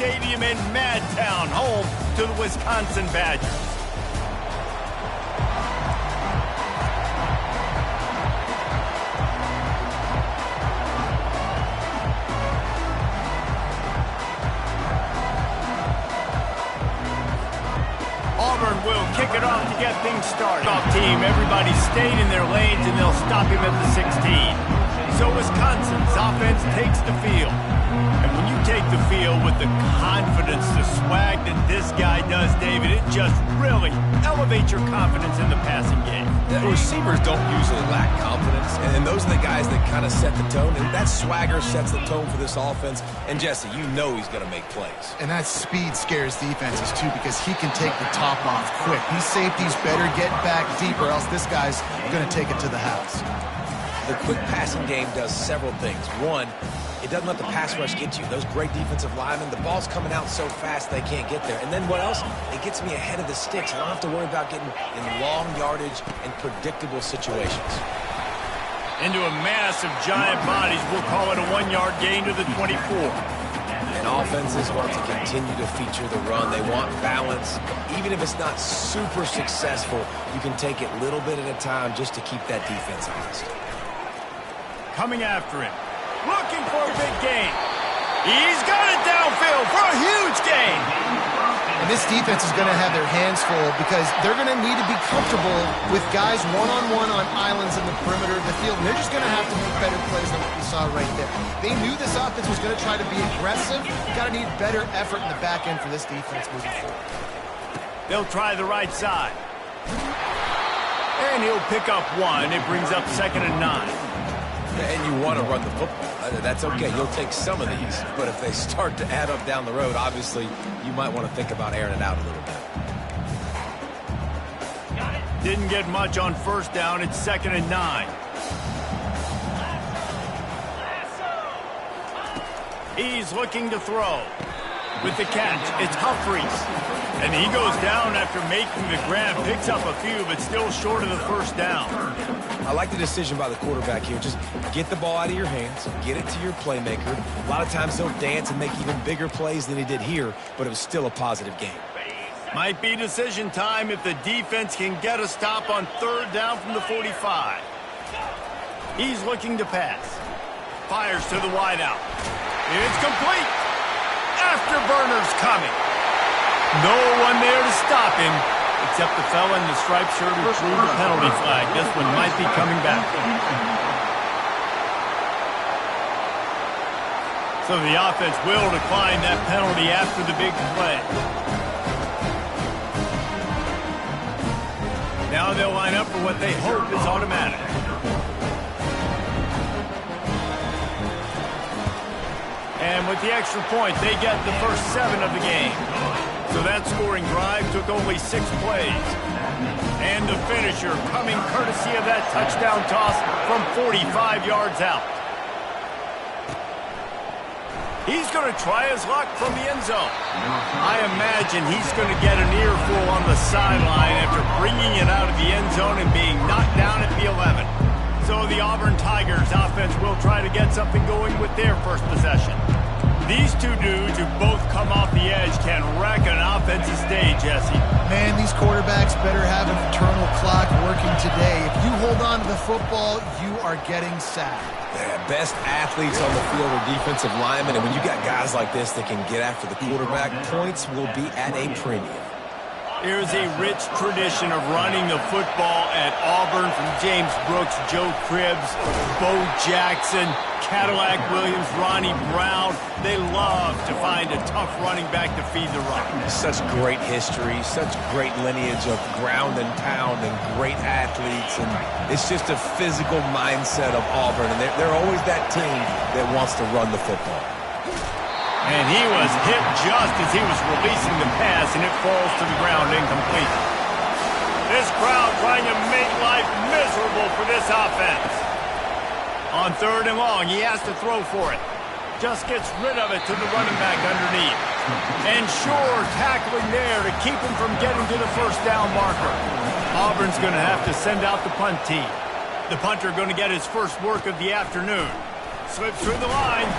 Stadium in Madtown, home to the Wisconsin Badgers. Auburn will kick it off to get things started. Off team, everybody stayed in their lanes, and they'll stop him at the 16. So Wisconsin's offense takes the field. And when you take the field with the confidence, the swag that this guy does, David, it just really elevates your confidence in the passing game. The receivers don't usually lack confidence, and those are the guys that kind of set the tone. And that swagger sets the tone for this offense. And Jesse, you know he's going to make plays. And that speed scares defenses, too, because he can take the top off quick. These safeties better get back deep, or else this guy's going to take it to the house. The quick passing game does several things. One, it doesn't let the pass rush get you. Those great defensive linemen, the ball's coming out so fast they can't get there. And then what else? It gets me ahead of the sticks. I don't have to worry about getting in long yardage and predictable situations. Into a mass of giant bodies, we'll call it a 1-yard gain to the 24. And offenses want to continue to feature the run. They want balance. Even if it's not super successful, you can take it little bit at a time just to keep that defense honest. Coming after him, looking for a big gain. He's got it downfield for a huge gain. And this defense is going to have their hands full because they're going to need to be comfortable with guys one-on-one on islands in the perimeter of the field. And they're just going to have to make better plays than what we saw right there. They knew this offense was going to try to be aggressive. Got to need better effort in the back end for this defense moving forward. They'll try the right side. And he'll pick up one. It brings up 2nd and 9. And you want to run the football. That's okay. You'll take some of these. But if they start to add up down the road, obviously, you might want to think about airing it out a little bit. Didn't get much on 1st down. It's 2nd and 9. He's looking to throw. With the catch, it's Humphries. And he goes down after making the grab. Picks up a few, but still short of the 1st down. I like the decision by the quarterback here. Just get the ball out of your hands, get it to your playmaker. A lot of times he'll dance and make even bigger plays than he did here, but it was still a positive game. Might be decision time if the defense can get a stop on 3rd down from the 45. He's looking to pass. Fires to the wideout. It's complete. Afterburner's coming. No one there to stop him, except the fella in the striped shirt who threw the penalty flag. This one might be coming back. So the offense will decline that penalty after the big play. Now they'll line up for what they hope is automatic. And with the extra point, they get the first 7 of the game. So that scoring drive took only 6 plays. And the finisher coming courtesy of that touchdown toss from 45 yards out. He's going to try his luck from the end zone. I imagine he's going to get an earful on the sideline after bringing it out of the end zone and being knocked down at the 11. So the Auburn Tigers offense will try to get something going with their first possession. These two dudes who both come off the edge can wreck an offensive stage, Jesse. Man, these quarterbacks better have an internal clock working today. If you hold on to the football, you are getting sacked. Yeah, best athletes on the field are defensive linemen, and when you got guys like this that can get after the quarterback, points will be at a premium. There's a rich tradition of running the football at Auburn from James Brooks, Joe Cribbs, Bo Jackson, Cadillac Williams, Ronnie Brown. They love to find a tough running back to feed the run. Such great history, such great lineage of ground and pound and great athletes. And it's just a physical mindset of Auburn. And they're always that team that wants to run the football. And he was hit just as he was releasing the pass, and it falls to the ground incomplete. This crowd trying to make life miserable for this offense. On 3rd and long, he has to throw for it. Just gets rid of it to the running back underneath. And sure, tackling there to keep him from getting to the 1st down marker. Auburn's going to have to send out the punt team. The punter going to get his first work of the afternoon. Slips through the line.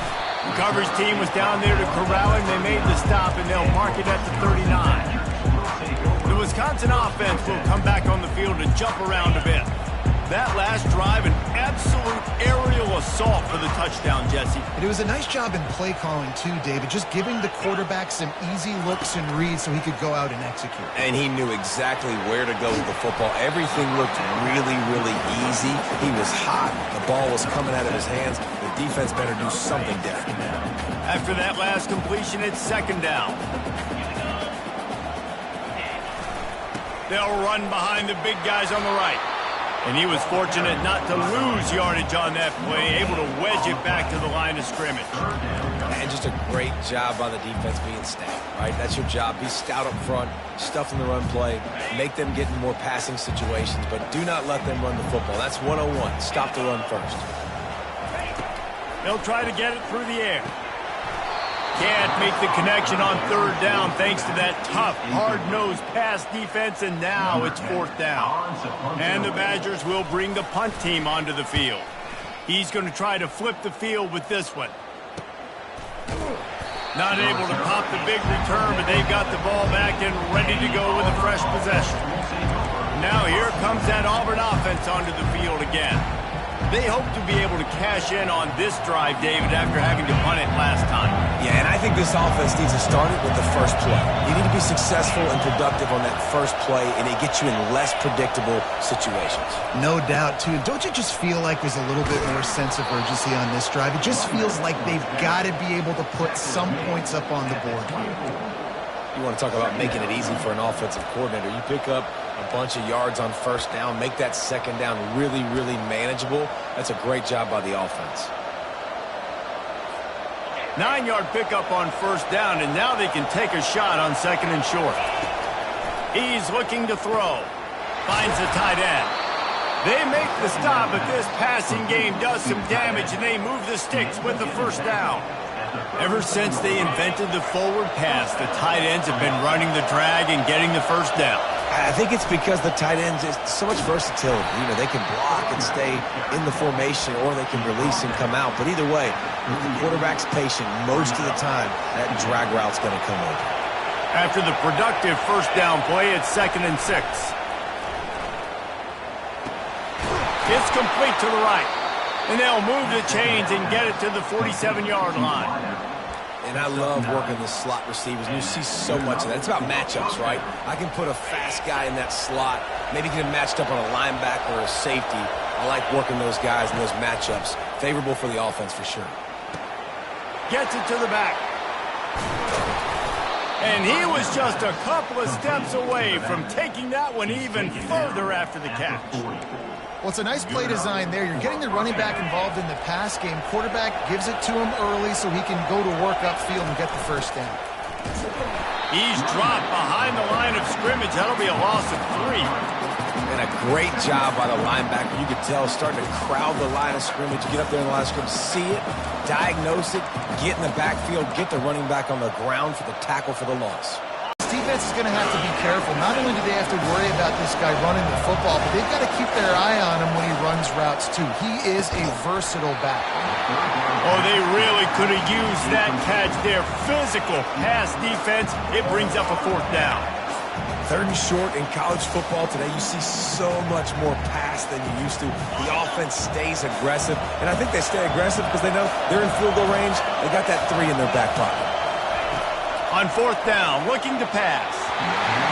The coverage team was down there to corral him. They made the stop, and they'll mark it at the 39. The Wisconsin offense will come back on the field to jump around a bit. That last drive, an absolute aerial assault for the touchdown, Jesse. And it was a nice job in play calling, too, David, just giving the quarterback some easy looks and reads so he could go out and execute. And he knew exactly where to go with the football. Everything looked really, really easy. He was hot. The ball was coming out of his hands. The defense better do something different. After that last completion, it's second down. They'll run behind the big guys on the right. And he was fortunate not to lose yardage on that play, able to wedge it back to the line of scrimmage. And just a great job by the defense being stout, right? That's your job. Be stout up front, stuff in the run play, make them get in more passing situations, but do not let them run the football. That's 101. Stop the run first. They'll try to get it through the air. Can't make the connection on third down thanks to that tough, hard-nosed pass defense, and now it's fourth down. And the Badgers will bring the punt team onto the field. He's going to try to flip the field with this one. Not able to pop the big return, but they've got the ball back and ready to go with a fresh possession. Now here comes that Auburn offense onto the field again. They hope to be able to cash in on this drive, David, after having to punt it last time. Yeah, and I think this offense needs to start it with the first play. You need to be successful and productive on that first play, and it gets you in less predictable situations. No doubt, too. Don't you just feel like there's a little bit more sense of urgency on this drive? It just feels like they've got to be able to put some points up on the board. You want to talk about making it easy for an offensive coordinator. You pick up a bunch of yards on first down, make that second down really, really manageable. That's a great job by the offense. 9-yard pickup on first down, and now they can take a shot on second and short. He's looking to throw. Finds the tight end. They make the stop, but this passing game does some damage, and they move the sticks with the first down. Ever since they invented the forward pass, the tight ends have been running the drag and getting the first down. I think it's because the tight ends is so much versatility. You know, they can block and stay in the formation, or they can release and come out. But either way, if the quarterback's patient, most of the time, that drag route's going to come over. After the productive first down play, it's second and 6. It's complete to the right. And they'll move the chains and get it to the 47-yard line. And I love working the slot receivers. And you see so much of that. It's about matchups, right? I can put a fast guy in that slot, maybe get him matched up on a linebacker or a safety. I like working those guys in those matchups. Favorable for the offense for sure. Gets it to the back. And he was just a couple of steps away from taking that one even further after the catch. Well, it's a nice play design there. You're getting the running back involved in the pass game. Quarterback gives it to him early so he can go to work upfield and get the first down. He's dropped behind the line of scrimmage. That'll be a loss of 3. And a great job by the linebacker. You could tell starting to crowd the line of scrimmage, get up there in the line of scrimmage, see it, diagnose it, get in the backfield, get the running back on the ground for the tackle for the loss. Defense is going to have to be careful. Not only do they have to worry about this guy running the football, but they've got to keep their eye on him when he runs routes, too. He is a versatile back. Oh, they really could have used that catch there. Physical pass defense. It brings up a fourth down. Third and short in college football today, you see so much more pass than you used to. The offense stays aggressive, and I think they stay aggressive because they know they're in field goal range. They got that 3 in their back pocket. On fourth down, looking to pass.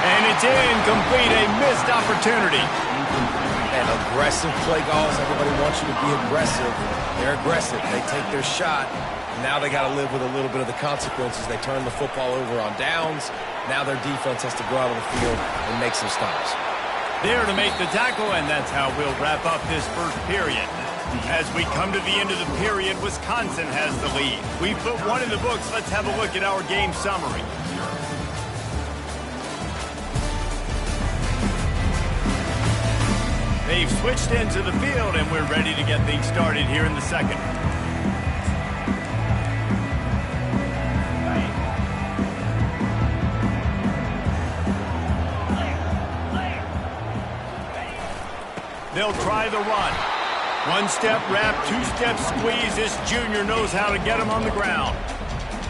And it's incomplete, a missed opportunity. And aggressive play calls. Everybody wants you to be aggressive. They're aggressive. They take their shot. Now they got to live with a little bit of the consequences. They turn the football over on downs. Now their defense has to go out on the field and make some stops. There to make the tackle, and that's how we'll wrap up this first period. As we come to the end of the period, Wisconsin has the lead. We put 1 in the books. Let's have a look at our game summary. They've switched into the field, and we're ready to get things started here in the second. They'll try the run. One-step wrap, two-step squeeze. This junior knows how to get him on the ground.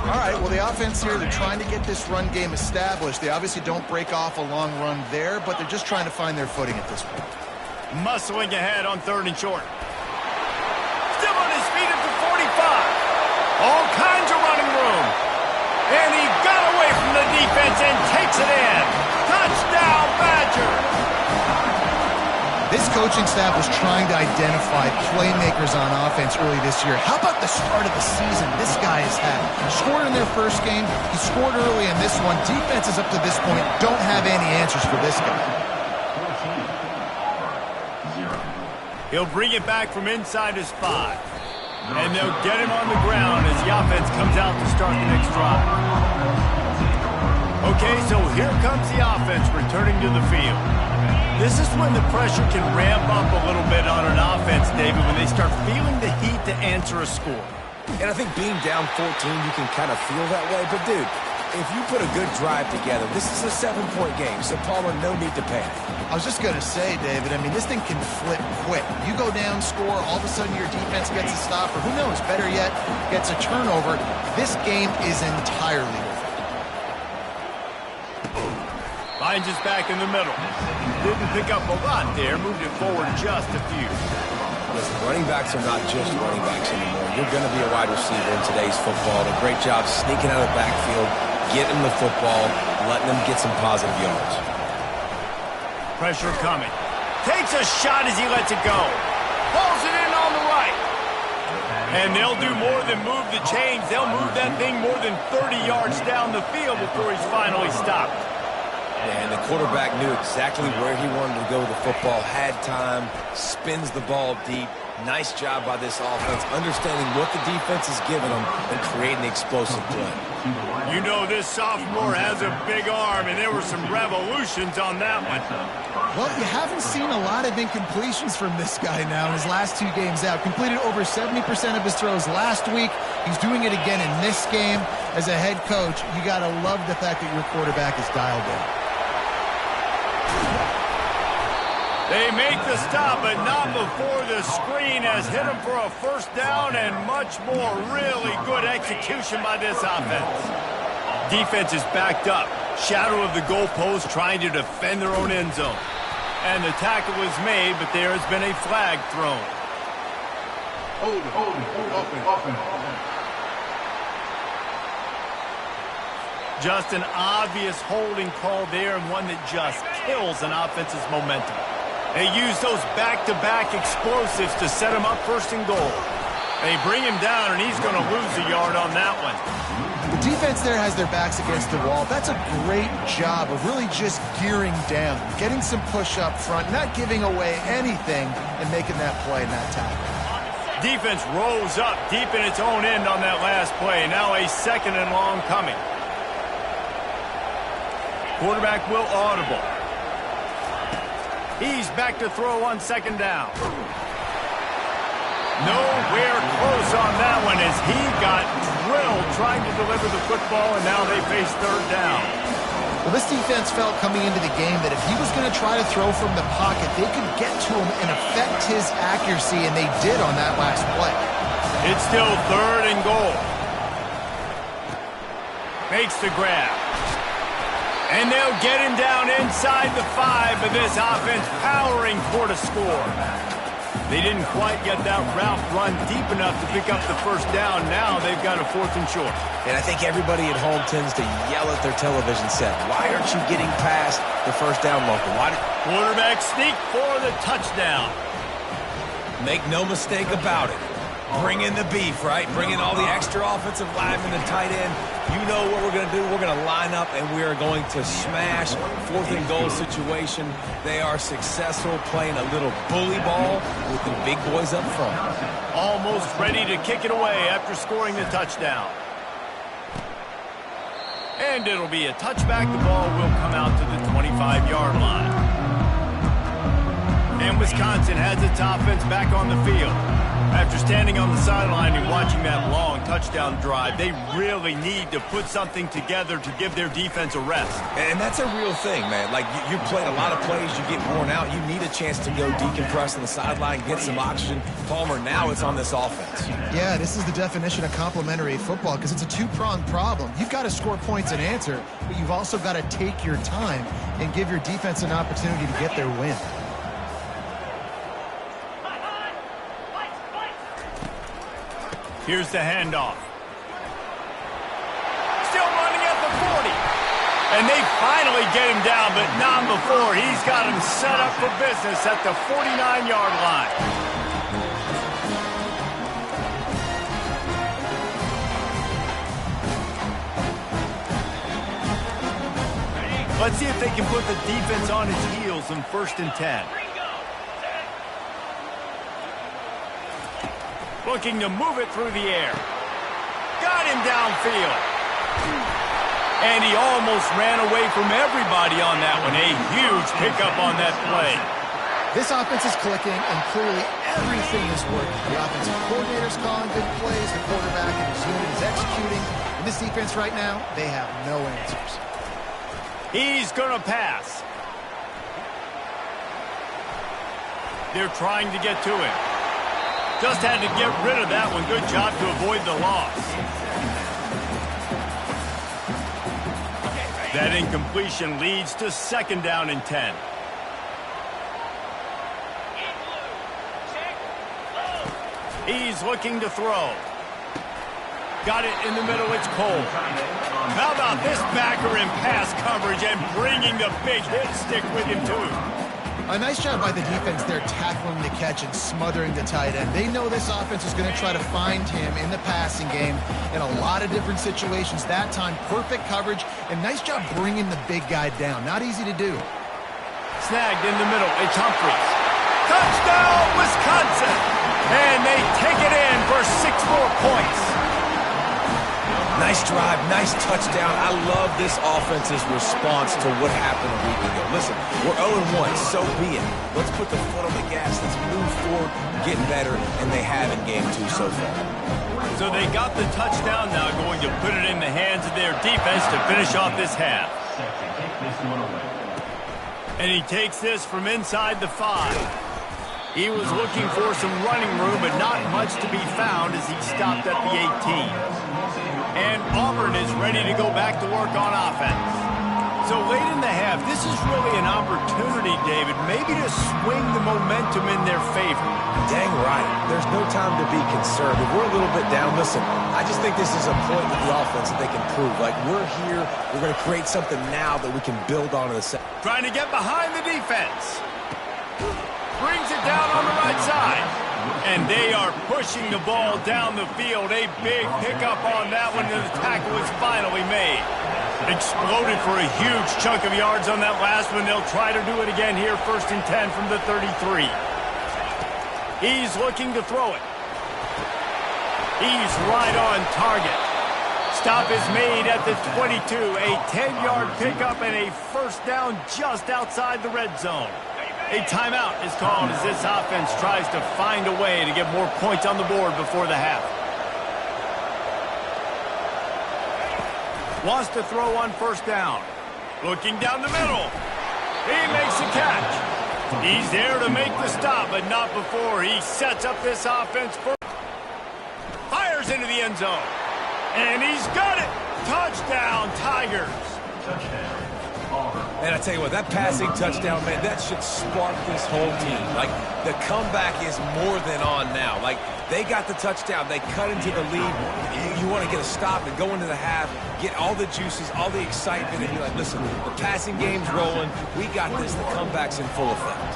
All right, well, the offense here, they're trying to get this run game established. They obviously don't break off a long run there, but they're just trying to find their footing at this point. Muscling ahead on 3rd and short. Still on his feet at the 45. All kinds of running room. And he got away from the defense and takes it in. Touchdown, Badger. This coaching staff was trying to identify playmakers on offense early this year. How about the start of the season this guy has had? Scored in their first game. He scored early in this one. Defenses up to this point don't have any answers for this guy. He'll bring it back from inside his 5. And they'll get him on the ground as the offense comes out to start the next drive. Okay, so here comes the offense returning to the field. This is when the pressure can ramp up a little bit on an offense, David, when they start feeling the heat to answer a score. And I think being down 14, you can kind of feel that way. But, dude, if you put a good drive together, this is a 7-point game, so Palmer, no need to panic. I was just going to say, David, I mean, this thing can flip quick. You go down, score, all of a sudden your defense gets a stop, or who knows, better yet, gets a turnover. This game is entirely over. Finds us back in the middle. Didn't pick up a lot there. Moved it forward just a few. Listen, running backs are not just running backs anymore. You're going to be a wide receiver in today's football. A great job sneaking out of the backfield, getting the football, letting them get some positive yards. Pressure coming. Takes a shot as he lets it go. Pulls it in on the right. And they'll do more than move the chains. They'll move that thing more than 30 yards down the field before he's finally stopped. And the quarterback knew exactly where he wanted to go with the football, had time, spins the ball deep. Nice job by this offense, understanding what the defense is giving them and creating explosive play. You know this sophomore has a big arm, and there were some revolutions on that one. Well, you haven't seen a lot of incompletions from this guy now in his last 2 games out. Completed over 70% of his throws last week. He's doing it again in this game. As a head coach, you got to love the fact that your quarterback is dialed in. They make the stop, but not before the screen has hit him for a first down and much more. Really good execution by this offense. Defense is backed up. Shadow of the goalpost trying to defend their own end zone. And the tackle is made, but there has been a flag thrown. Open. Just an obvious holding call there, and one that just kills an offense's momentum. They use those back-to-back explosives to set him up 1st and goal. They bring him down, and he's going to lose a yard on that one. The defense there has their backs against the wall. That's a great job of really just gearing down, getting some push up front, not giving away anything, and making that play and that tackle. Defense rose up deep in its own end on that last play. Now a 2nd and long coming. Quarterback will audible. He's back to throw on 2nd down. Nowhere close on that one as he got drilled trying to deliver the football, and now they face 3rd down. Well, this defense felt coming into the game that if he was going to try to throw from the pocket, they could get to him and affect his accuracy, and they did on that last play. It's still 3rd and goal. Makes the grab. And they'll get him down inside the 5, but this offense powering for the score. They didn't quite get that route run deep enough to pick up the 1st down. Now they've got a 4th and short. And I think everybody at home tends to yell at their television set. Why aren't you getting past the 1st down marker? Quarterback sneak for the touchdown. Make no mistake about it. Bring in the beef, right? Bring in all the extra offensive linemen and tight end. You know what we're going to do. We're going to line up, and we are going to smash 4th and goal situation. They are successful playing a little bully ball with the big boys up front. Almost ready to kick it away after scoring the touchdown. And it'll be a touchback. The ball will come out to the 25-yard line. And Wisconsin has its offense back on the field. After standing on the sideline and watching that long touchdown drive, they really need to put something together to give their defense a rest. And that's a real thing, man. Like, you played a lot of plays, you get worn out. You need a chance to go decompress on the sideline, get some oxygen. Palmer, now it's on this offense. Yeah, this is the definition of complementary football because it's a two-pronged problem. You've got to score points and answer, but you've also got to take your time and give your defense an opportunity to get their win. Here's the handoff. Still running at the 40. And they finally get him down, but not before. He's got him set up for business at the 49-yard line. Let's see if they can put the defense on its heels in 1st and 10. Looking to move it through the air. Got him downfield. And he almost ran away from everybody on that one. A huge pickup on that play. This offense is clicking, and clearly everything is working. The offensive coordinator's calling good plays. The quarterback and his unit is executing. And this defense right now, they have no answers. He's going to pass. They're trying to get to him. Just had to get rid of that one. Good job to avoid the loss. That incompletion leads to 2nd down and 10. He's looking to throw. Got it in the middle. It's Cole. How about this backer in pass coverage and bringing the big hit stick with him, too? A nice job by the defense there tackling the catch and smothering the tight end. They know this offense is going to try to find him in the passing game in a lot of different situations. That time, perfect coverage, and nice job bringing the big guy down. Not easy to do. Snagged in the middle. It's Humphries. Touchdown, Wisconsin! And they take it in for 6 more points. Nice drive, nice touchdown. I love this offense's response to what happened a week ago. Listen, we're 0-1, so be it. Let's put the foot on the gas. Let's move forward, get better, and they have in game 2 so far. So they got the touchdown, now going to put it in the hands of their defense to finish off this half. And he takes this from inside the 5. He was looking for some running room, but not much to be found as he stopped at the 18. And Auburn is ready to go back to work on offense. So late in the half, this is really an opportunity, David, maybe to swing the momentum in their favor. Dang right. There's no time to be concerned. If we're a little bit down, listen, I just think this is a point with the offense that they can prove. Like, we're here, we're going to create something now that we can build on in the second. Trying to get behind the defense. Brings it down on the right side. And they are pushing the ball down the field. A big pickup on that one, and the tackle is finally made. Exploded for a huge chunk of yards on that last one. They'll try to do it again here, 1st and 10 from the 33. He's looking to throw it. He's right on target. Stop is made at the 22. A 10-yard pickup and a 1st down just outside the red zone. A timeout is called as this offense tries to find a way to get more points on the board before the half. Wants to throw on 1st down. Looking down the middle. He makes a catch. He's there to make the stop, but not before he sets up this offense for. Fires into the end zone. And he's got it. Touchdown, Tigers. Man, I tell you what, that passing touchdown, man, that should spark this whole team. Like, the comeback is more than on now. Like, they got the touchdown. They cut into the lead. You want to get a stop and go into the half, get all the juices, all the excitement, and be like, listen, the passing game's rolling. We got this. The comeback's in full effect.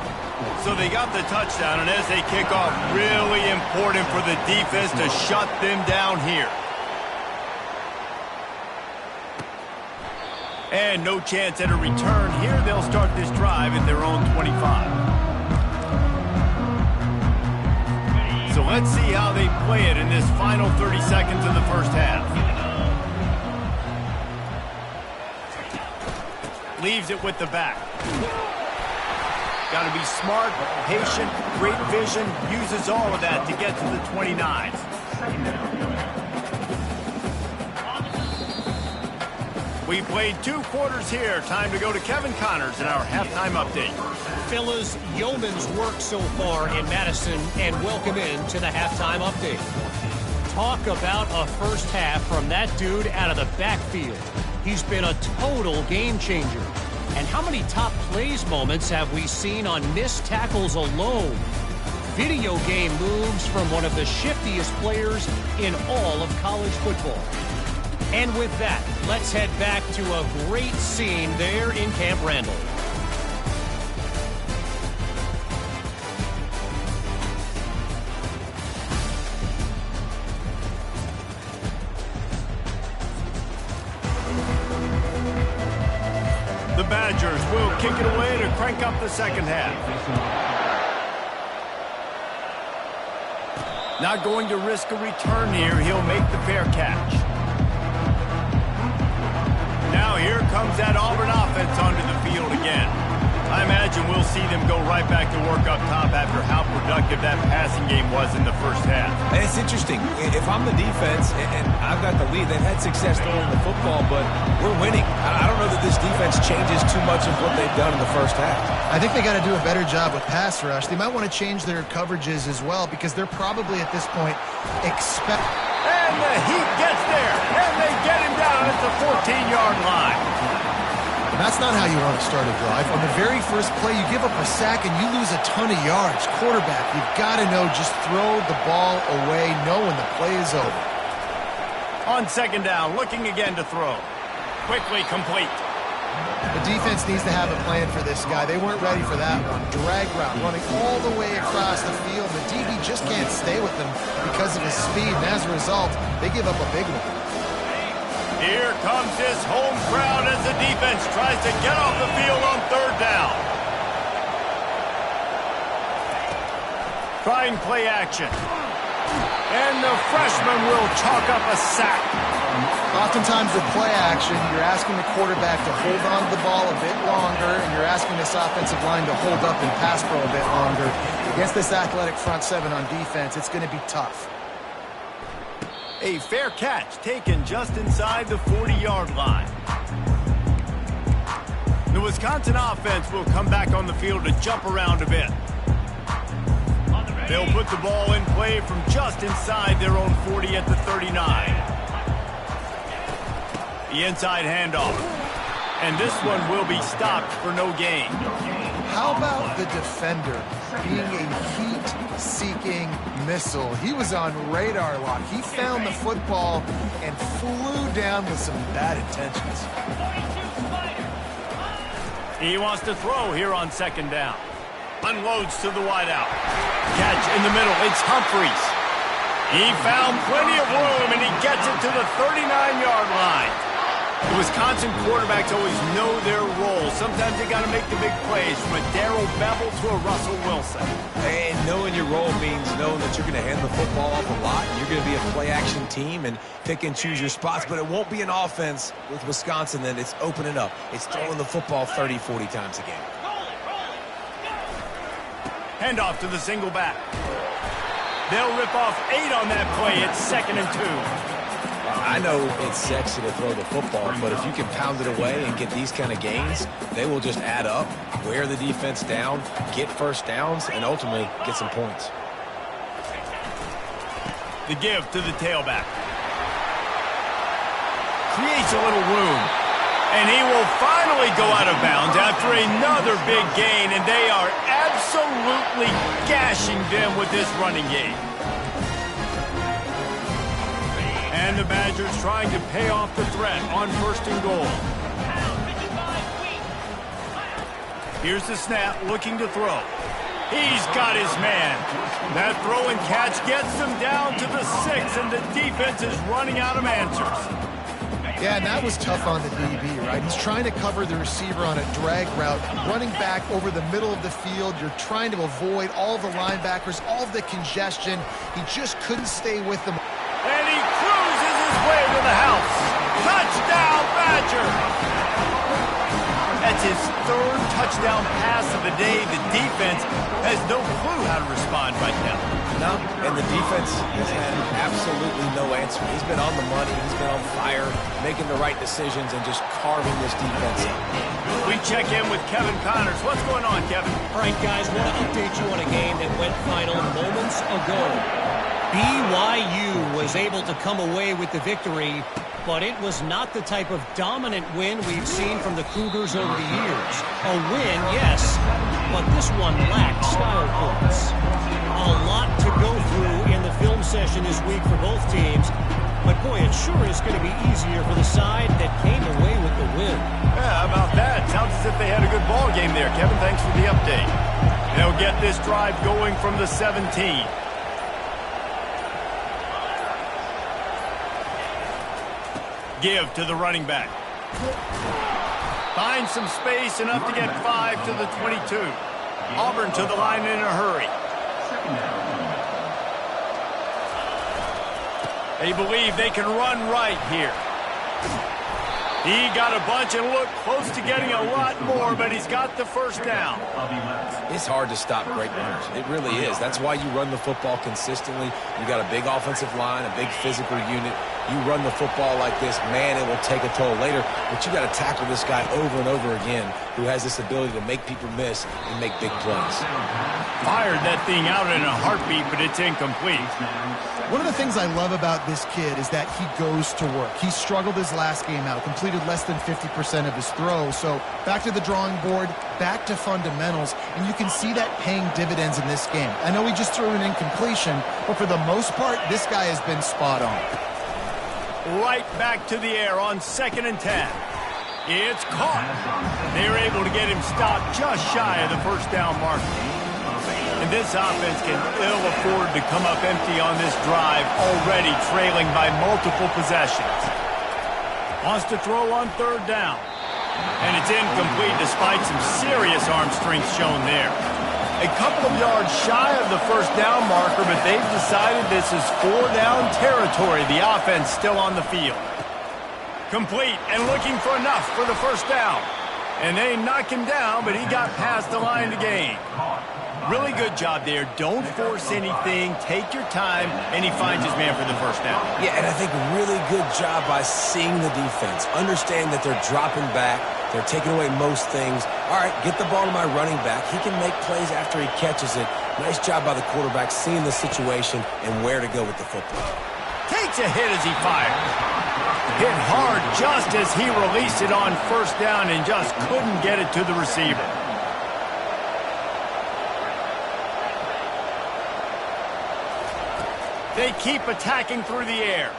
So they got the touchdown, and as they kick off, really important for the defense to shut them down here. And no chance at a return here. They'll start this drive at their own 25. So let's see how they play it in this final 30 seconds of the 1st half. Leaves it with the back. Got to be smart, patient, great vision, uses all of that to get to the 29. We played 2 quarters here. Time to go to Kevin Connors in our halftime update. Fellas, yeoman's work so far in Madison, and welcome in to the halftime update. Talk about a first half from that dude out of the backfield. He's been a total game changer. And how many top plays moments have we seen on missed tackles alone? Video game moves from one of the shiftiest players in all of college football. And with that, let's head back to a great scene there in Camp Randall. The Badgers will kick it away to crank up the second half. Not going to risk a return here. He'll make the fair catch. Now here comes that Auburn offense onto the field again. I imagine we'll see them go right back to work up top after how productive that passing game was in the first half. And it's interesting. If I'm the defense and I've got the lead, they've had success throwing the football, but we're winning. I don't know that this defense changes too much of what they've done in the first half. I think they got to do a better job with pass rush. They might want to change their coverages as well because they're probably at this point And the Heat gets there, and they get him down at the 14-yard line. That's not how you want to start a drive. On the very first play, you give up a sack and you lose a ton of yards. Quarterback, you've got to know, just throw the ball away, know when the play is over. On second down, looking again to throw. Quickly complete. The defense needs to have a plan for this guy. They weren't ready for that one. Drag route, running all the way across the field. The DB just can't stay with them because of his speed, and as a result, they give up a big one. Here comes this home crowd as the defense tries to get off the field on third down. Trying play action. And the freshman will chalk up a sack. Oftentimes with play action, you're asking the quarterback to hold on to the ball a bit longer, and you're asking this offensive line to hold up and pass pro a bit longer. Against this athletic front seven on defense, it's going to be tough. A fair catch taken just inside the 40-yard line. The Wisconsin offense will come back on the field to jump around a bit. They'll put the ball in play from just inside their own 40 at the 39. The inside handoff. And this one will be stopped for no gain. How about the defender being a heat-seeking missile? He was on radar lock. He found the football and flew down with some bad intentions. He wants to throw here on second down. Unloads to the wideout. Catch in the middle. It's Humphreys. He found plenty of room, and he gets it to the 39-yard line. The Wisconsin quarterbacks always know their role. Sometimes they got to make the big plays, from a Darrell Bevel to a Russell Wilson. And knowing your role means knowing that you're going to hand the football off a lot. You're going to be a play-action team and pick and choose your spots. But it won't be an offense with Wisconsin that it's opening up. It's throwing the football 30, 40 times a game. Handoff to the single back. They'll rip off 8 on that play. It's 2nd and 2. I know it's sexy to throw the football, but if you can pound it away and get these kind of gains, they will just add up, wear the defense down, get first downs, and ultimately get some points. The give to the tailback. Creates a little room. And he will finally go out of bounds after another big gain, and they are absolutely gashing them with this running game. And the Badgers trying to pay off the threat on 1st and goal. Here's the snap, looking to throw. He's got his man. That throw and catch gets them down to the 6, and the defense is running out of answers. Yeah, and that was tough on the DB, right? He's trying to cover the receiver on a drag route, running back over the middle of the field. You're trying to avoid all the linebackers, all of the congestion. He just couldn't stay with them. And he cruises his way to the house. Touchdown, Badger! That's his third touchdown pass of the day. The defense has no clue how to respond right now. No, and the defense has had absolutely no answer. He's been on the money. He's been on fire, making the right decisions and just carving this defense up. We check in with Kevin Connors. What's going on, Kevin? All right, guys, want to update you on a game that went final moments ago. BYU was able to come away with the victory, but it was not the type of dominant win we've seen from the Cougars over the years. A win, yes, but this one lacked style points. A lot to go through in the film session this week for both teams, but boy, it sure is going to be easier for the side that came away with the win. Yeah, how about that? Sounds as if they had a good ball game there. Kevin, thanks for the update. They'll get this drive going from the 17. Give to the running back. Find some space enough to get 5 to the 22. Auburn to the line in a hurry. They believe they can run right here. He got a bunch and looked close to getting a lot more, but he's got the first down. It's hard to stop great runners. It really is. That's why you run the football consistently. You got a big offensive line, a big physical unit. You run the football like this, man, it will take a toll later. But you got to tackle this guy over and over again who has this ability to make people miss and make big plays. Fired that thing out in a heartbeat, but it's incomplete. One of the things I love about this kid is that he goes to work. He struggled his last game out, completed less than 50% of his throws. So back to the drawing board, back to fundamentals, and you can see that paying dividends in this game. I know he just threw an incompletion, but for the most part, this guy has been spot on. Right back to the air on 2nd and 10. It's caught. They're able to get him stopped just shy of the first down mark. And this offense can ill afford to come up empty on this drive, already trailing by multiple possessions. Wants to throw on 3rd down. And it's incomplete despite some serious arm strength shown there. A couple of yards shy of the first down marker, but they've decided this is 4-down territory. The offense still on the field. Complete and looking for enough for the first down. And they knock him down, but he got past the line to gain. Really good job there. Don't force anything. Take your time, and he finds his man for the first down. Yeah, and I think really good job by seeing the defense. Understand that they're dropping back. They're taking away most things. All right, get the ball to my running back. He can make plays after he catches it. Nice job by the quarterback seeing the situation and where to go with the football. Takes a hit as he fires. Hit hard just as he released it on first down and just couldn't get it to the receiver. They keep attacking through the air.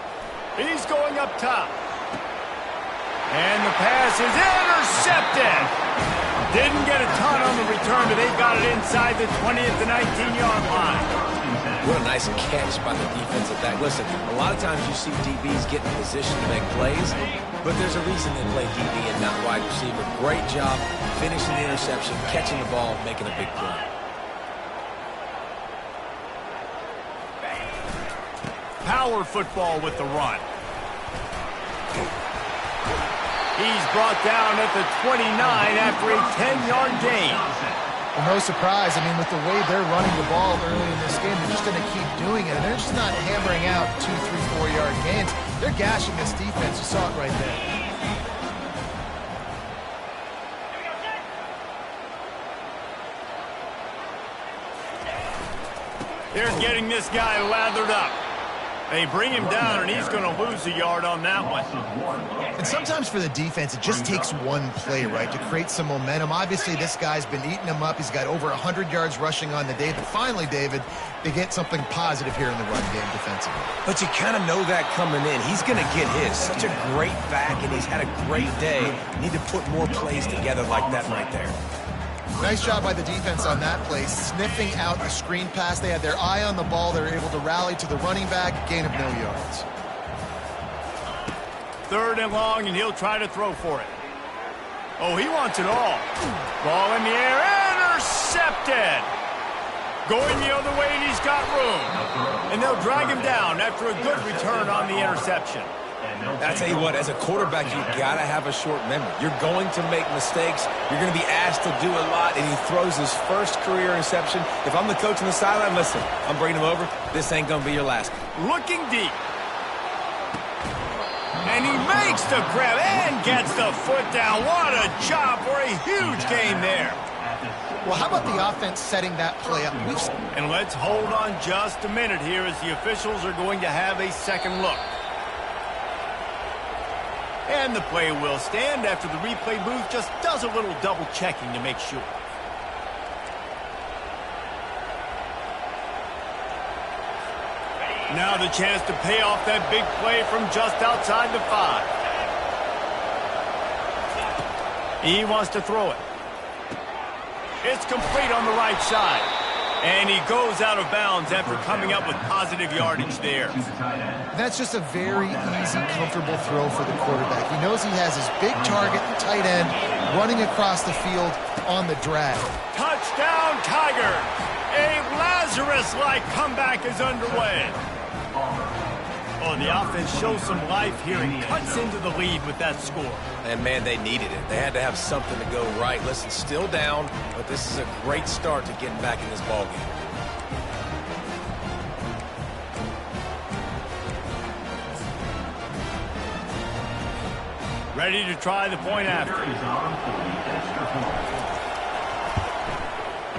He's going up top. And the pass is intercepted. Didn't get a ton on the return, but they've got it inside the 20 at the 19-yard line. What a nice catch by the defense at that. Listen, a lot of times you see DBs get in position to make plays, but there's a reason they play DB and not wide receiver. Great job finishing the interception, catching the ball, making a big play. Power football with the run. He's brought down at the 29 after a 10-yard gain. Well, no surprise. I mean, with the way they're running the ball early in this game, they're just going to keep doing it. And they're just not hammering out 2, 3, 4-yard gains. They're gashing this defense. You saw it right there. They're getting this guy lathered up. They bring him down, and he's going to lose a yard on that one. And sometimes for the defense, it just takes one play, right, to create some momentum. Obviously, this guy's been eating him up. He's got over 100 yards rushing on the day. But finally, David, they get something positive here in the run game defensively. But you kind of know that coming in. He's going to get his. Such a great back, and he's had a great day. Need to put more plays together like that right there. Nice job by the defense on that play, sniffing out the screen pass. They had their eye on the ball. They were able to rally to the running back, gain of no yards. 3rd and long, and he'll try to throw for it. Oh, he wants it all. Ball in the air, intercepted. Going the other way, and he's got room. And they'll drag him down after a good return on the interception. I tell you what, as a quarterback, you got to have a short memory. You're going to make mistakes. You're going to be asked to do a lot, and he throws his first career interception. If I'm the coach on the sideline, listen, I'm bringing him over. This ain't going to be your last. Looking deep. And he makes the grab and gets the foot down. What a job for a huge gain there. Well, how about the offense setting that play up? And let's hold on just a minute here as the officials are going to have a second look. And the play will stand after the replay booth just does a little double checking to make sure. Now the chance to pay off that big play from just outside the 5. He wants to throw it. It's complete on the right side. And he goes out of bounds after coming up with positive yardage there. That's just a very easy, comfortable throw for the quarterback. He knows he has his big target, the tight end, running across the field on the drag. Touchdown, Tigers! A Lazarus-like comeback is underway. Oh, the offense shows some life here and cuts into the lead with that score. And, man, they needed it. They had to have something to go right. Listen, still down, but this is a great start to getting back in this ballgame. Ready to try the point after.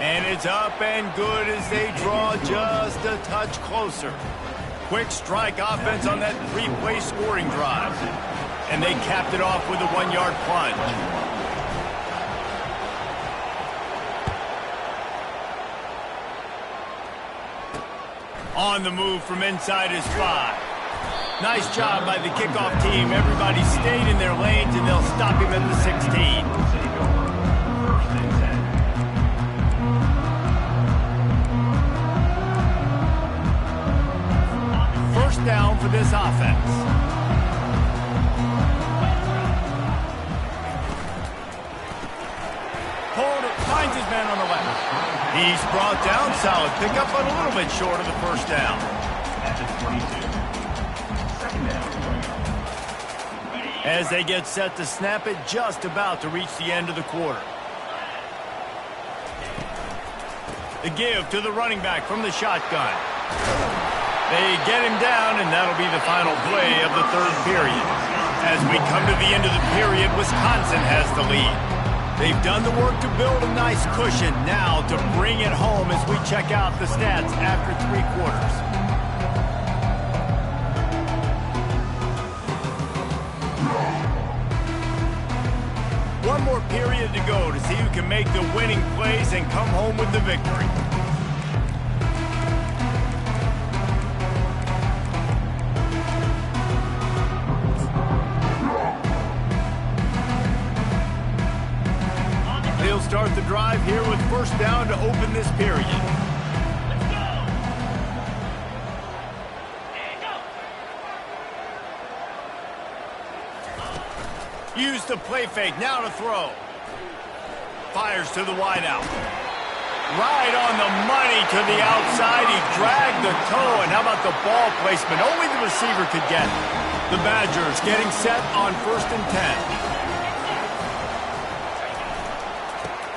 And it's up and good as they draw just a touch closer. Quick strike offense on that three-play scoring drive. And they capped it off with a 1-yard plunge. On the move from inside his 5. Nice job by the kickoff team. Everybody stayed in their lanes, and they'll stop him at the 16. First down for this offense. Holder finds his man on the left. He's brought down. Solid pickup, but a little bit short of the first down. As they get set to snap it, just about to reach the end of the quarter. The give to the running back from the shotgun. They get him down, and that'll be the final play of the third period. As we come to the end of the period, Wisconsin has the lead. They've done the work to build a nice cushion. Now to bring it home as we check out the stats after 3 quarters. One more period to go to see who can make the winning plays and come home with the victory. They'll start the drive here with first down to open this period. Use the play fake, now to throw. Fires to the wideout. Right on the money to the outside. He dragged the toe, and how about the ball placement? Only the receiver could get it. The Badgers getting set on 1st and 10.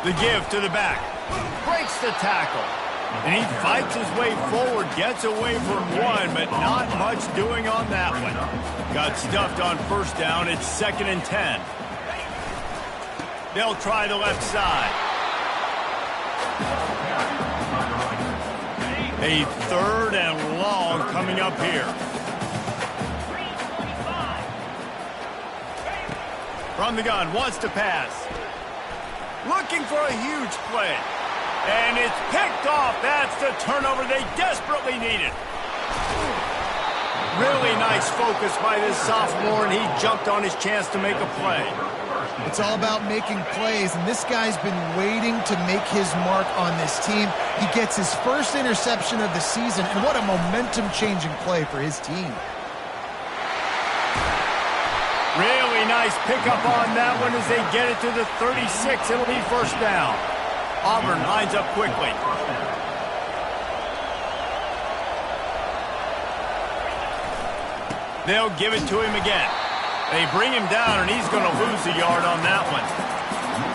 The give to the back. Breaks the tackle. And he fights his way forward, gets away from one, but not much doing on that one. Got stuffed on first down. It's 2nd and 10. They'll try the left side. A 3rd and long coming up here. From the gun, wants to pass. Looking for a huge play. And it's picked off. That's the turnover they desperately needed. Really nice focus by this sophomore, and he jumped on his chance to make a play. It's all about making plays, and this guy's been waiting to make his mark on this team. He gets his first interception of the season, and what a momentum-changing play for his team. Really nice pickup on that one as they get it to the 36. It'll be first down. Auburn lines up quickly. They'll give it to him again. They bring him down, and he's going to lose a yard on that one.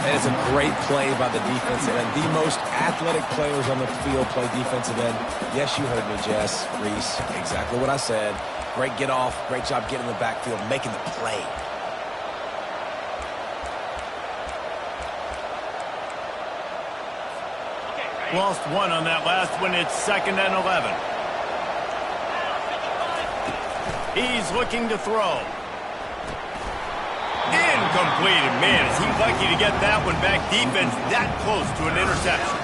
And it's a great play by the defensive end. The most athletic players on the field play defensive end. Yes, you heard me, Jess, Reese. Exactly what I said. Great get off. Great job getting in the backfield, making the play. Lost one on that last one. It's 2nd and 11. He's looking to throw. Incomplete. And man, is he lucky to get that one back. Defense that close to an interception.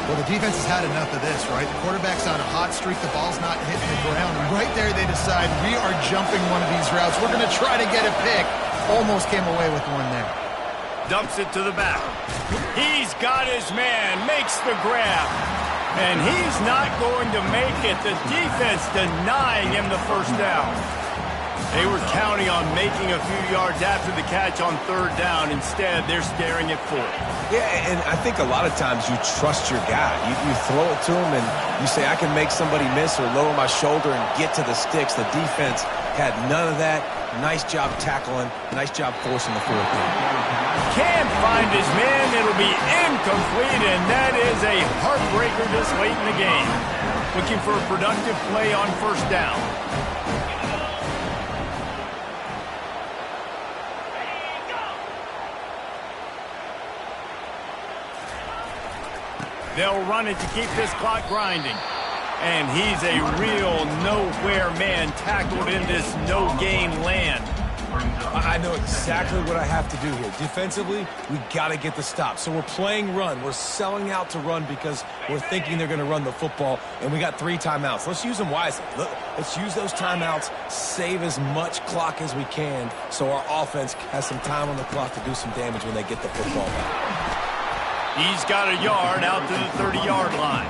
Well, the defense has had enough of this, right? The quarterback's on a hot streak. The ball's not hitting the ground. And right there, they decide, we are jumping one of these routes. We're going to try to get a pick. Almost came away with one there. Dumps it to the back. He's got his man. Makes the grab. And he's not going to make it. The defense denying him the first down. They were counting on making a few yards after the catch on 3rd down. Instead, they're staring at 4th. Yeah, and I think a lot of times you trust your guy. You throw it to him and you say, I can make somebody miss or lower my shoulder and get to the sticks. The defense had none of that. Nice job tackling. Nice job forcing the 4th down. Can't find his man. It'll be incomplete, and that is a heartbreaker this late in the game. Looking for a productive play on 1st down. They'll run it to keep this clock grinding. And he's a real nowhere man tackled in this no-gain land. I know exactly what I have to do here. Defensively, we got to get the stop. So we're playing run. We're selling out to run because we're thinking they're going to run the football, and we got 3 timeouts. Let's use them wisely. Look, let's use those timeouts, save as much clock as we can so our offense has some time on the clock to do some damage when they get the football back. He's got a yard out to the 30-yard line.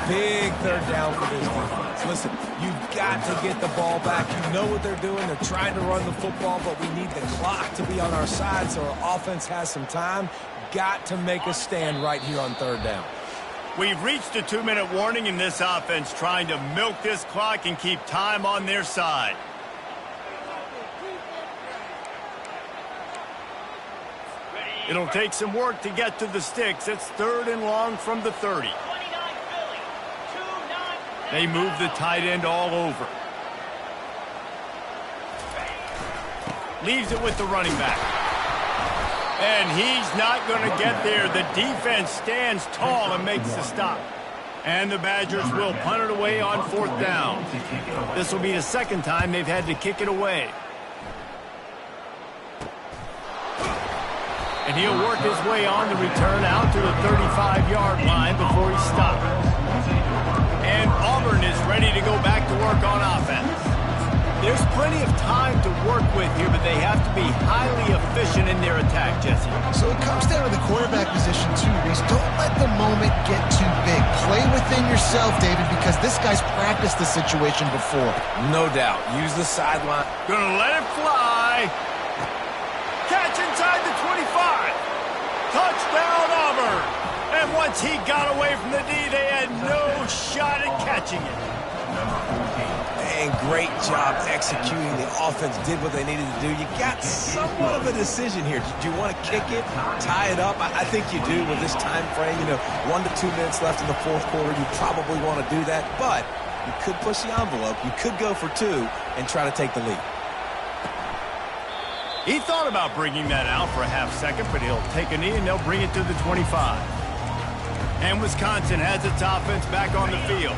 Big 3rd down for this defense. Listen, you've got to get the ball back. You know what they're doing. They're trying to run the football, but we need the clock to be on our side so our offense has some time. Got to make a stand right here on 3rd down. We've reached a 2-minute warning in this offense, trying to milk this clock and keep time on their side. It'll take some work to get to the sticks. It's 3rd and long from the 30. They move the tight end all over. Leaves it with the running back. And he's not going to get there. The defense stands tall and makes the stop. And the Badgers will punt it away on 4th down. This will be the 2nd time they've had to kick it away. And he'll work his way on the return out to the 35-yard line before he stops. And Auburn is ready to go back to work on offense. There's plenty of time to work with here, but they have to be highly efficient in their attack, Jesse. So it comes down to the quarterback position too, Reese. Don't let the moment get too big. Play within yourself, David, because this guy's practiced the situation before. No doubt. Use the sideline. Gonna let it fly. Catch inside the 25. Touchdown, Auburn. And once he got away from the D, they had no shot at catching it. And great job executing. The offense did what they needed to do. You got somewhat of a decision here. Do you want to kick it, tie it up? I think you do with this time frame. 1 to 2 minutes left in the 4th quarter. You probably want to do that, but you could push the envelope. You could go for 2 and try to take the lead. He thought about bringing that out for a half second, but he'll take a knee and they'll bring it to the 25. And Wisconsin has its offense back on the field.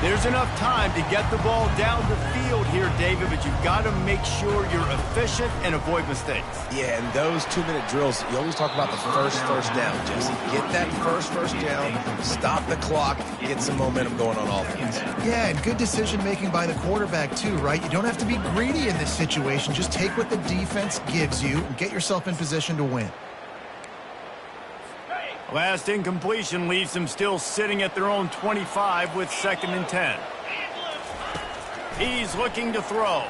There's enough time to get the ball down the field here, David, but you've got to make sure you're efficient and avoid mistakes. Yeah, and those 2-minute drills, you always talk about the first down, Jesse. Get that first down, stop the clock, get some momentum going on offense. Yeah, and good decision-making by the quarterback, too, right? You don't have to be greedy in this situation. Just take what the defense gives you and get yourself in position to win. Last incompletion leaves them still sitting at their own 25 with 2nd and 10. He's looking to throw.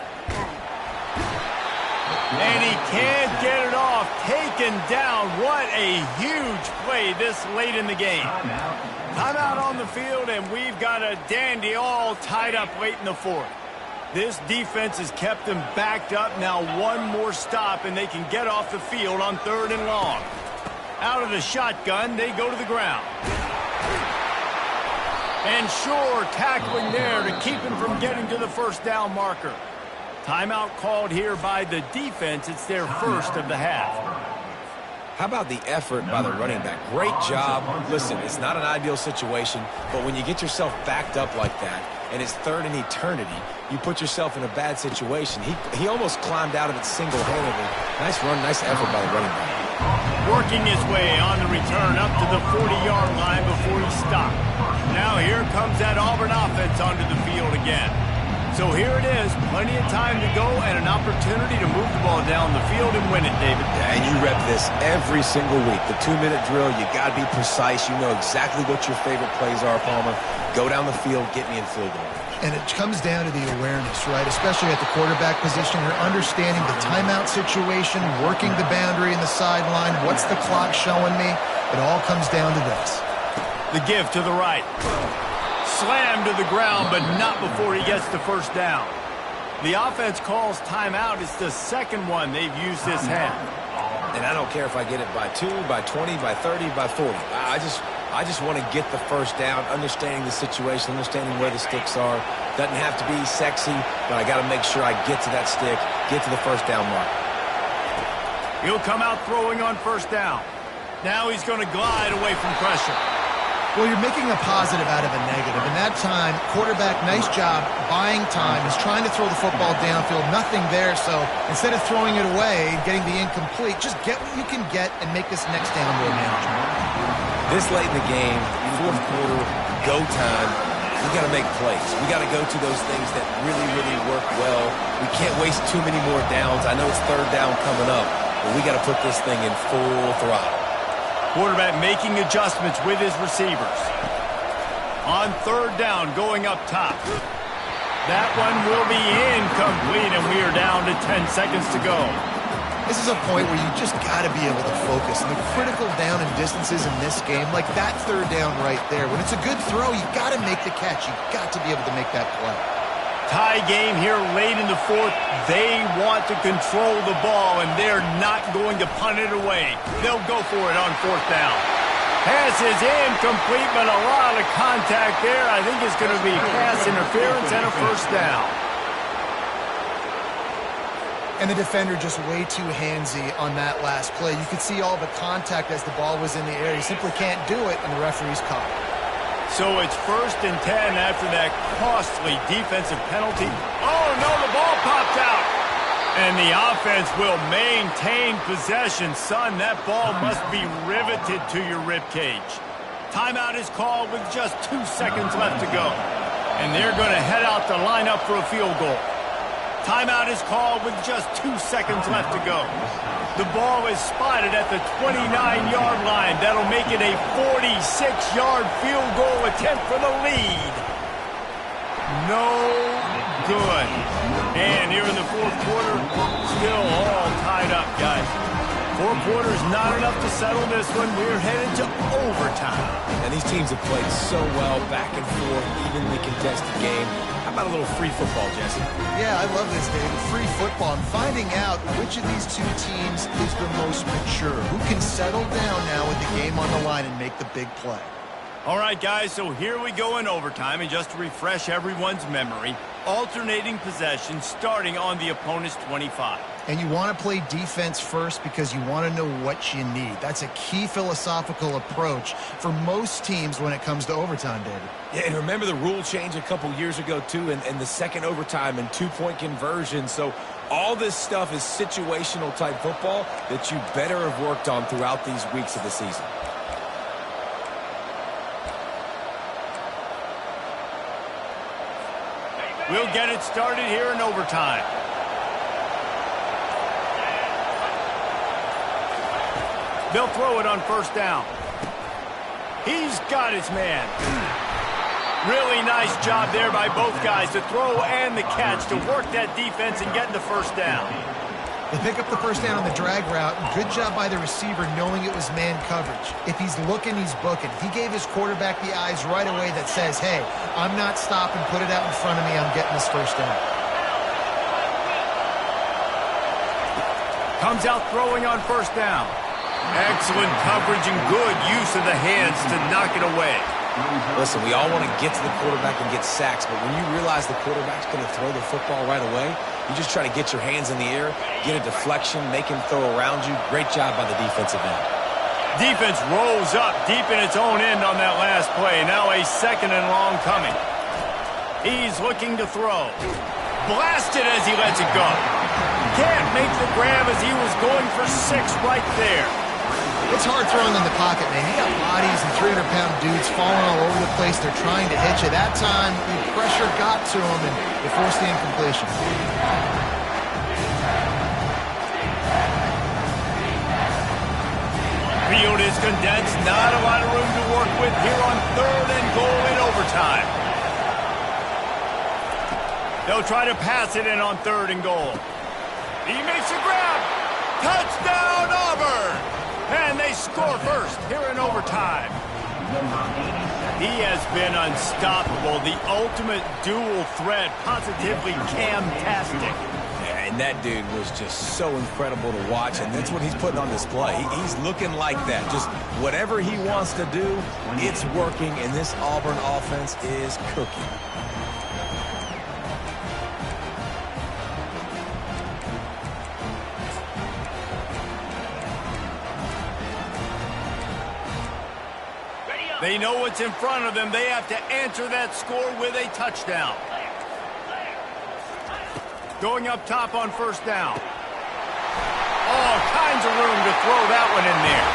And he can't get it off. Taken down. What a huge play this late in the game. Timeout on the field, and we've got a dandy all tied up late in the 4th. This defense has kept them backed up. Now one more stop, and they can get off the field on 3rd and long. Out of the shotgun, they go to the ground. And sure, tackling there to keep him from getting to the first down marker. Timeout called here by the defense. It's their first of the half. How about the effort by the running back? Great job. Listen, it's not an ideal situation, but when you get yourself backed up like that, and it's 3rd and eternity, you put yourself in a bad situation. He almost climbed out of it single-handedly. Nice run, nice effort by the running back. Working his way on the return up to the 40-yard line before he stopped. Now here comes that Auburn offense onto the field again. So here it is, plenty of time to go and an opportunity to move the ball down the field and win it, David. Yeah, and you rep this every single week. The 2-minute drill, you got to be precise. You know exactly what your favorite plays are, Palmer. Go down the field, get me in field goal. And it comes down to the awareness, right? Especially at the quarterback position. You're understanding the timeout situation, working the boundary and the sideline. What's the clock showing me? It all comes down to this. The give to the right. Slammed to the ground, but not before he gets the first down. The offense calls timeout. It's the second one they've used this half. And I don't care if I get it by 2, by 20, by 30, by 40. I just want to get the first down, understanding the situation, understanding where the sticks are. Doesn't have to be sexy, but I got to make sure I get to that stick, get to the first down mark. He'll come out throwing on first down. Now he's going to glide away from pressure. Well, you're making a positive out of a negative. And that time, quarterback, nice job, buying time. He's trying to throw the football downfield. Nothing there, so instead of throwing it away, getting the incomplete, just get what you can get and make this next down more manageable. This late in the game, 4th quarter, go time, we got to make plays. We got to go to those things that really, really work well. We can't waste too many more downs. I know it's 3rd down coming up, but we got to put this thing in full throttle. Quarterback making adjustments with his receivers. On 3rd down, going up top. That one will be incomplete, and we are down to 10 seconds to go. This is a point where you just got to be able to focus. And the critical down and distances in this game, like that 3rd down right there, when it's a good throw, you got to make the catch. You got to be able to make that play. Tie game here late in the 4th. They want to control the ball, and they're not going to punt it away. They'll go for it on 4th down. Pass is incomplete, but a lot of contact there. I think it's going to be pass interference and a first down. And the defender just way too handsy on that last play. You could see all the contact as the ball was in the air. You simply can't do it, and the referee's caught it. So it's 1st and 10 after that costly defensive penalty. Oh, no, the ball popped out. And the offense will maintain possession. Son, that ball must be riveted to your ribcage. Timeout is called with just 2 seconds left to go. And they're going to head out to line up for a field goal. Timeout is called with just 2 seconds left to go. The ball is spotted at the 29-yard line. That'll make it a 46-yard field goal attempt for the lead. No good. And here in the 4th quarter, still all tied up, guys. 4 quarters not enough to settle this one. We're headed to overtime. And these teams have played so well, back and forth, evenly contested game. How about a little free football, Jesse? Yeah, I love this, David. Free football. I'm finding out which of these 2 teams is the most mature. Who can settle down now with the game on the line and make the big play. All right, guys, so here we go in overtime. And just to refresh everyone's memory, alternating possession starting on the opponent's 25. And you want to play defense first because you want to know what you need. That's a key philosophical approach for most teams when it comes to overtime, David. Yeah, and remember the rule change a couple years ago, too, and the second overtime and 2-point conversion. So all this stuff is situational type football that you better have worked on throughout these weeks of the season. We'll get it started here in overtime. They'll throw it on first down. He's got his man. Really nice job there by both guys, the throw and the catch, to work that defense and get the first down. They pick up the first down on the drag route. Good job by the receiver knowing it was man coverage. If he's looking, he's booking. He gave his quarterback the eyes right away that says, hey, I'm not stopping, put it out in front of me, I'm getting this first down. Comes out throwing on first down. Excellent coverage and good use of the hands to knock it away. Listen, we all want to get to the quarterback and get sacks, but when you realize the quarterback's going to throw the football right away, you just try to get your hands in the air, get a deflection, make him throw around you. Great job by the defensive end. Defense rolls up deep in its own end on that last play. Now a 2nd and long coming. He's looking to throw. Blasted as he lets it go. Can't make the grab as he was going for 6 right there. It's hard throwing in the pocket, man. You got bodies and 300-pound dudes falling all over the place. They're trying to hit you. That time, the pressure got to him, and it forced the incompletion. Field is condensed. Not a lot of room to work with here on 3rd and goal in overtime. They'll try to pass it in on 3rd and goal. He makes a grab. Touchdown, Auburn! And they score first here in overtime. He has been unstoppable. The ultimate dual threat. Positively Cam-tastic. And that dude was just so incredible to watch, and that's what he's putting on display. He's looking like that. Just whatever he wants to do, it's working, and this Auburn offense is cooking. They know what's in front of them. They have to answer that score with a touchdown. Going up top on first down. All kinds of room to throw that one in there.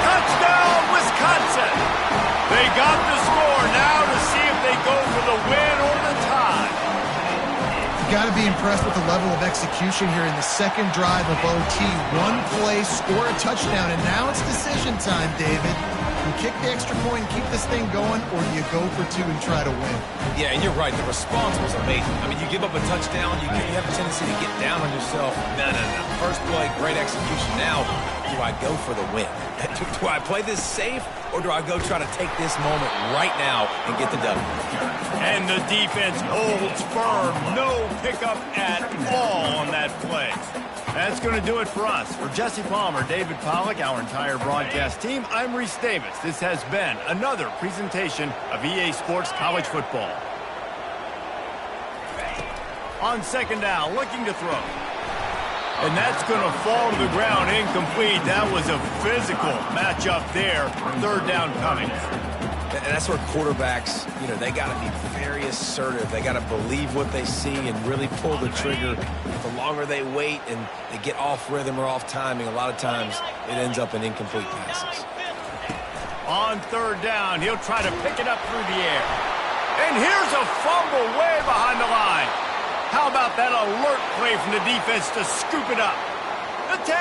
Touchdown, Wisconsin! They got the score. Now to see if they go for the win or the tie. Got to be impressed with the level of execution here in the 2nd drive of OT. 1 play, score a touchdown, and now it's decision time, David. You kick the extra point and keep this thing going, or do you go for 2 and try to win? Yeah, and you're right. The response was amazing. I mean, you give up a touchdown, you have a tendency to get down on yourself. No. First play, great execution. Now, do I go for the win? Do I play this safe, or do I go try to take this moment right now and get the W? And the defense holds firm. No pickup at all on that play. That's going to do it for us. For Jesse Palmer, David Pollack, our entire broadcast team, I'm Reese Davis. This has been another presentation of EA Sports College Football. On 2nd down, looking to throw. And that's going to fall to the ground incomplete. That was a physical matchup there. 3rd down coming. And that's where quarterbacks, they got to be very assertive. They got to believe what they see and really pull the trigger. The longer they wait and they get off rhythm or off timing, a lot of times it ends up in incomplete passes. On 3rd down, he'll try to pick it up through the air. And here's a fumble way behind the line. How about that alert play from the defense to scoop it up? The 10.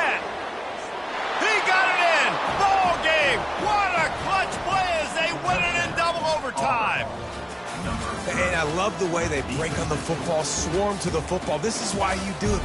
He got it in. Ball game. What a clutch play as they win it in double overtime. And I love the way they break on the football, swarm to the football. This is why you do it.